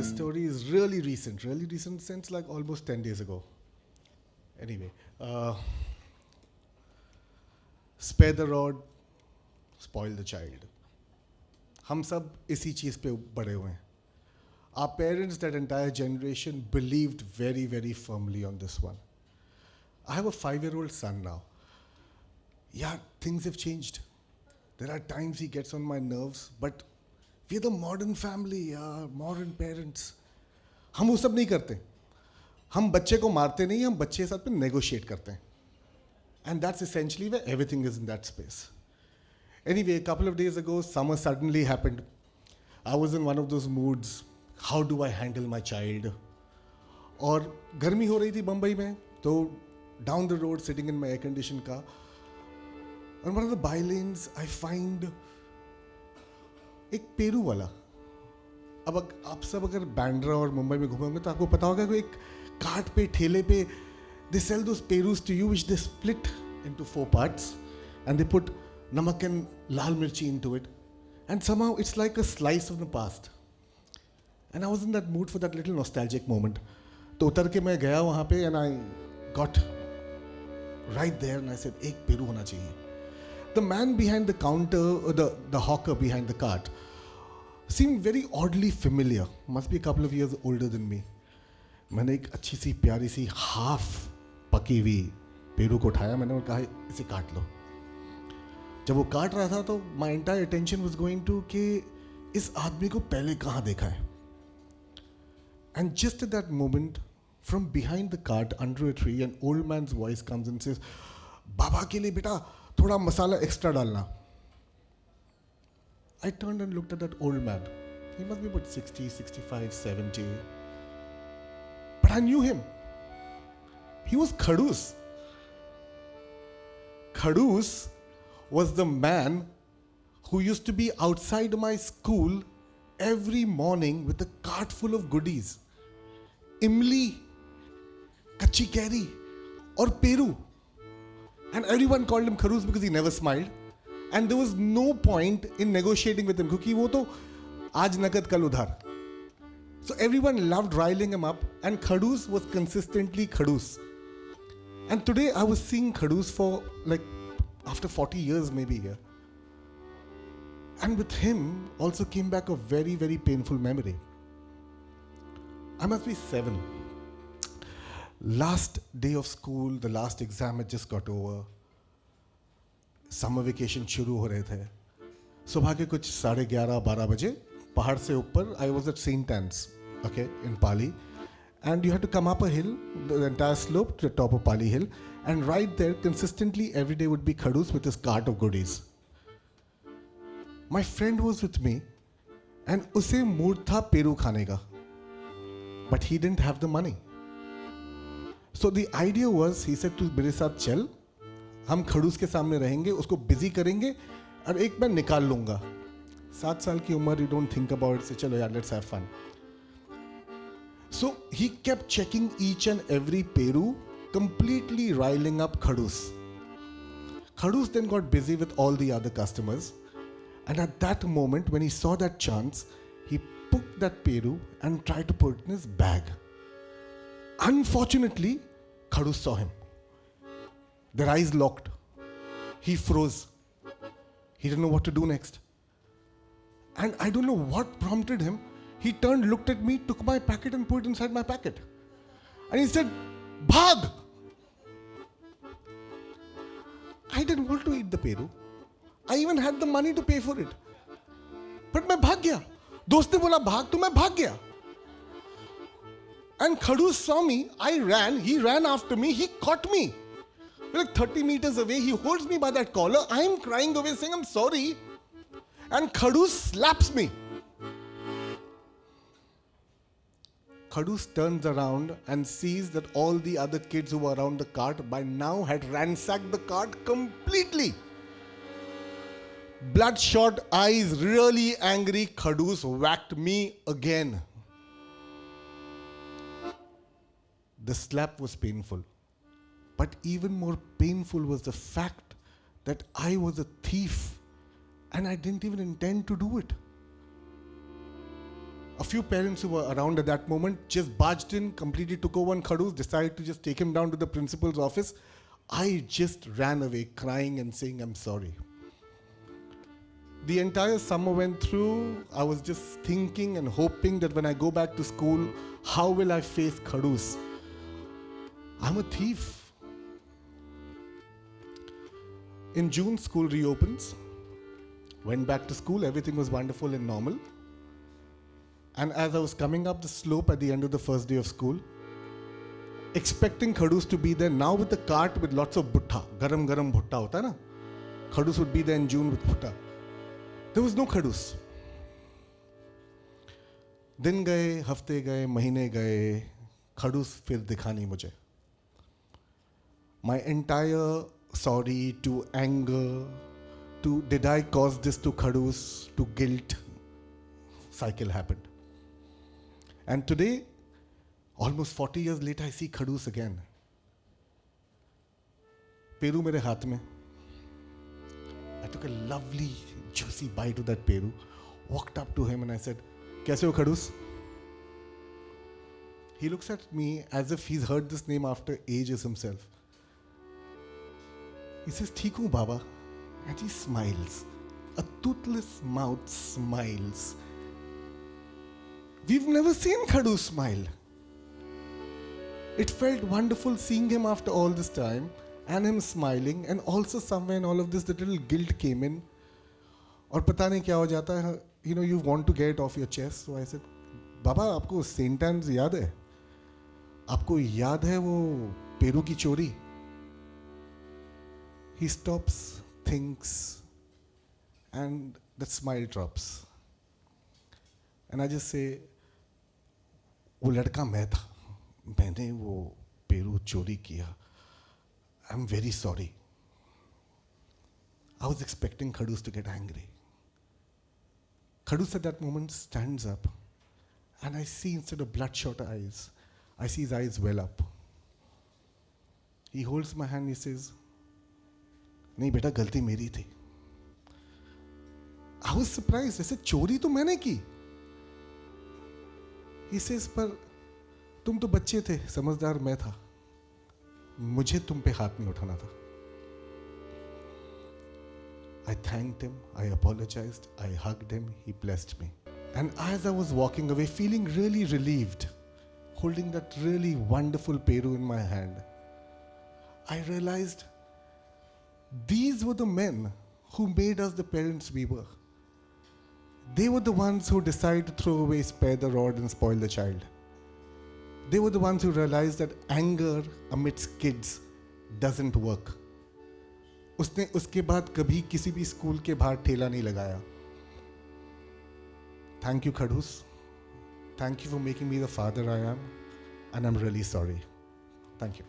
this story is really recent since like almost 10 days ago. Anyway, spare the rod, spoil the child. हम सब इसी चीज़ पे बड़े हुए हैं. Our parents, that entire generation, believed very, very firmly on this one. I have a 5-year-old son now. Yeah, things have changed. There are times he gets on my nerves, but we're the modern family, modern parents. हम वो सब नहीं करते. हम बच्चे को मारते नहीं, हम बच्चे के साथ में negotiate करते हैं. And that's essentially where everything is in that space. Anyway, a couple of days ago, summer suddenly happened. I was in one of those moods. How do I handle my child? और गर्मी हो रही थी बम्बई में, तो down the road, sitting in my air-conditioned car, on one of the by-lanes, I find एक Peru वाला. अब आप सब अगर बैंड्रा और मुंबई में घूमेंगे तो आपको पता होगा कि एक कार्ट पे, ठेले पे, they sell those perus to you which they split into 4 parts and they put namak and lal mirchi into it, and somehow it's like a slice of the past. And I was in that mood for that little nostalgic moment. तो उतर के मैं गया वहाँ पे and I got right there and I said, एक Peru होना चाहिए. The man behind the counter, or the hawker behind the cart, seemed very oddly familiar. Must be a couple of years older than me. मैंने एक अच्छी सी प्यारी सी half पकी हुई Peru को उठाया, मैंने और कहा इसे काट लो. जब वो काट रहा था तो my entire attention was going to कि इस आदमी को पहले कहाँ देखा है. And just at that moment, from behind the cart under a tree, an old man's voice comes and says, बाबा के लिए बेटा थोड़ा मसाला एक्स्ट्रा डालना. I turned and looked at that old man. He must be about 60, 65, 70. But I knew him. He was Khadus. Khadus was the man who used to be outside my school every morning with a cart full of goodies. Imli, kachi keri, or peru. And everyone called him Khadus because he never smiled. And there was no point in negotiating with him क्योंकि वो तो आज नकद कल उधार. So everyone loved riling him up, and Khadus was consistently Khadus. And today I was seeing Khadus for like after 40 years maybe here. And with him also came back a very, very painful memory. I must be 7. Last day of school, the last exam had just got over. Summer vacation शुरू हो रहे थे. सुबह के कुछ 11:30-12 बजे पहाड़ से ऊपर, I was at St. Anne's, okay, in Pali, and you had to come up a hill, the entire slope to the top of Pali Hill, and right there consistently every day would be Khadus with his cart of goodies. My friend was with me, and उसे mood था Peru खाने का, but he didn't have the money. So the idea was, he said, तू मेरे साथ चल, हम खड़ूस के सामने रहेंगे, उसको बिजी करेंगे और एक मैं निकाल लूंगा. 7 साल की उम्र, you don't think about it, से चलो यार, let's have fun. So he kept checking each and every peru, completely riling up Khadus. Khadus then got busy with all the other customers, and at that moment when he saw that chance, he took that peru and tried to put it in his bag. Unfortunately, Khadus saw him. Their eyes locked. He froze. He didn't know what to do next. And I don't know what prompted him. He turned, looked at me, took my packet and put it inside my packet. And he said, Bhag! I didn't want to eat the peru. I even had the money to pay for it. But मैं भाग गया. दोस्त ने बोला भाग, तो मैं भाग गया. And Khadus saw me. I ran. He ran after me. He caught me. Like 30 meters away, he holds me by that collar. I am crying away saying, I'm sorry. And Khadus slaps me. Khadus turns around and sees that all the other kids who were around the cart by now had ransacked the cart completely. Bloodshot eyes, really angry, Khadus whacked me again. The slap was painful. But even more painful was the fact that I was a thief and I didn't even intend to do it. A few parents who were around at that moment just barged in, completely took over on Khadus, decided to just take him down to the principal's office. I just ran away crying and saying, I'm sorry. The entire summer went through. I was just thinking and hoping that when I go back to school, how will I face Khadus? I'm a thief. In June, school reopens. Went back to school, everything was wonderful and normal. And as I was coming up the slope at the end of the first day of school, expecting Khadus to be there now with a cart with lots of bhutta, garam bhutta hota na? Khadus would be there in June with bhutta. There was no Khadus. दिन गए, हफ्ते गए, महीने गए, खड़ूस फिर दिखा नहीं मुझे. My entire sorry to anger to did I cause this to Khadus to guilt cycle happened. And today, almost 40 years later, I see Khadus again. Peru mere haath mein. I took a lovely, juicy bite of that Peru, walked up to him and I said, Kaise ho Khadus? He looks at me as if he's heard this name after ages himself. He says, Theek hu Baba. And he smiles. A toothless mouth smiles. We've never seen Khadus smile. It felt wonderful seeing him after all this time and him smiling, and also somewhere in all of this, the little guilt came in. और पता नहीं क्या हो जाता है, you know, you want to get it off your chest. So I said, बाबा आपको Saint Anne's याद है? आपको याद है वो पेरू की चोरी? He stops, thinks, and that smile drops. And I just say, वो लड़का मैं था, मैंने वो पेरू चोरी किया. I'm very sorry. I was expecting Khadus to get angry. Khadus at that moment stands up, and I see instead of bloodshot eyes, I see his eyes well up. He holds my hand, he says, नहीं बेटा गलती मेरी थी. I was surprised. I said, चोरी तो मैंने की. He says, पर तुम तो बच्चे थे, समझदार मैं था. मुझे तुम पे हाथ नहीं उठाना था. I thanked him, I apologized, I hugged him, he blessed me. And as I was walking away, feeling really relieved, holding that really wonderful Peru in my hand, I realized these were the men who made us the parents we were. They were the ones who decided to throw away, spare the rod and spoil the child. They were the ones who realized that anger amidst kids doesn't work. उसने उसके बाद कभी किसी भी school के बाहर ठेला नहीं लगाया. Thank you, Khadus. Thank you for making me the father I am. And I'm really sorry. Thank you.